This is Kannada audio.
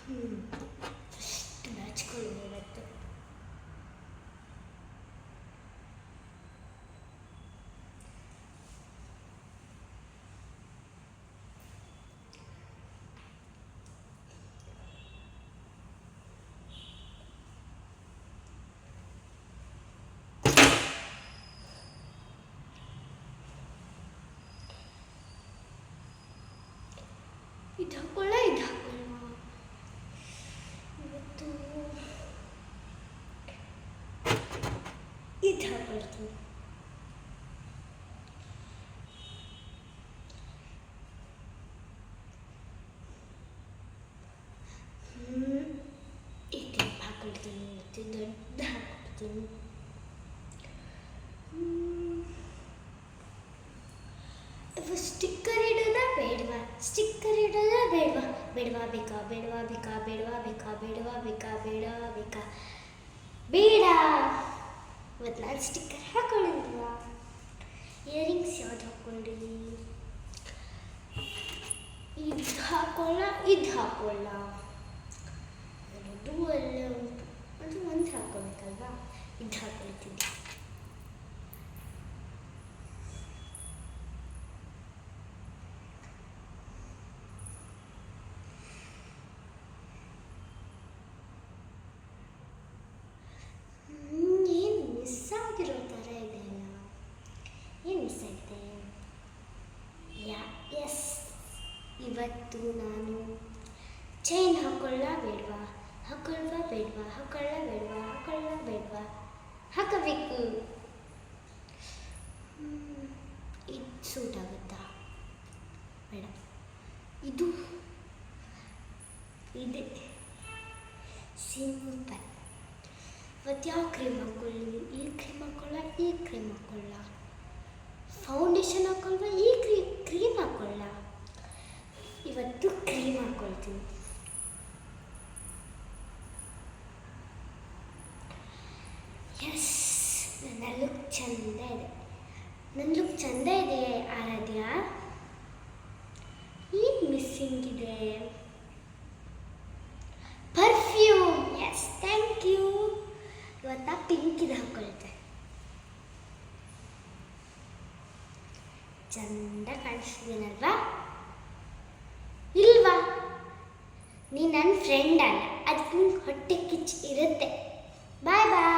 ಫಸ್ಟ್ ನಾಚ್ಕೊಳ್ಳಿ ಇವತ್ತು. ಇದು ಹಾಕೊಳ್ಳ ಇವತ್ತು ಇದು ಹಾಕೊಳ್ತೀನಿ. ಇದು ಹಾಕೊಳ್ತೀನಿ, ಇವತ್ತು ದೊಡ್ಡ ಹಾಕೊಳ್ತೀನಿ. ಸ್ಟಿಕ್ಕರ್ ಇಡೋದ ಬೇಡವಾ? ಸ್ಟಿಕ್ಕರ್ ಇಡೋದ ಬೇಡವಾ? ಬೇಡವಾ ಬೇಕಾ? ಬೇಡವಾ ಬೇಕಾ? ಬೇಡವಾ ಬೇಕಾ? ಬೇಡವಾ ಬೇಕಾ? ಬೇಡವಾ ಬೇಕಾ? ಬೇಡ. ಇವತ್ತು ನಾನು ಸ್ಟಿಕ್ಕರ್ ಹಾಕೊಳ್ಳಿಲ್ವಾ? ಇಯರಿಂಗ್ಸ್ ಯಾವ್ದು ಹಾಕ್ಕೊಂಡ್ರಿ? ಇದು ಹಾಕೊಳ್ಳ, ಇದು ಹಾಕೊಳ್ಳ. ಎರಡು ಅಲ್ಲೇ ಉಂಟು, ಅದು ಒಂದು ಹಾಕ್ಕೊಳ್ಬೇಕಲ್ವಾ? ಇದು ಹಾಕೊಳ್ತೀನಿ. ಇವತ್ತು ನಾನು ಚೈನ್ ಹಾಕೊಳ್ಳ ಬೇಡವಾ? ಹಾಕೊಳ್ಳ ಬೇಡವಾ? ಹಾಕೊಳ್ಳ ಬೇಡವಾ? ಹಾಕೊಳ್ಳ ಬೇಡವಾ? ಹಾಕಬೇಕು. ಇದು ಸೂಟ್ ಆಗುತ್ತಾ? ಬೇಡ. ಇದು ಇದೆ ಸಿಂಪಲ್. ಇವತ್ತು ಯಾವ ಕ್ರೀಮ್ ಹಾಕೊಳ್ಳಿ? ಈ ಕ್ರೀಮ್ ಹಾಕೊಳ್ಳ, ಈ ಕ್ರೀಮ್ ಹಾಕೊಳ್ಳ? ಫೌಂಡೇಶನ್ ಹಾಕೊಳ್ಳ, ಈ ಕ್ರೀಮ್ ಹಾಕೊಳ್ಳ? ಇವತ್ತು ಕ್ರೀಮ್ ಹಾಕೊಳ್ತೀನಿ. ಎಸ್, ನನ್ನ ಲುಕ್ ಚಂದ ಇದೆ. ನನ್ನ ಲುಕ್ ಚಂದ ಇದೆ ಆರಾಧ್ಯ. ಏನು ಮಿಸ್ಸಿಂಗ್ ಇದೆ? ಪರ್ಫ್ಯೂಮ್. Yes, thank you. ಇವತ್ತ ಪಿಂಕ್ ಇದು ಹಾಕೊಳ್ತೆ. ಚಂದ ಕಾಣಿಸ್ತೀನಲ್ವಾ? ಇಲ್ವಾ? ನೀ ನನ್ನ ಫ್ರೆಂಡ್ ಅಲ್ಲ, ಅದಕ್ಕೆ ನಿಂಗೆ ಹೊಟ್ಟೆ ಕಿಚ್ಚು ಇರುತ್ತೆ. ಬಾಯ್ ಬಾಯ್.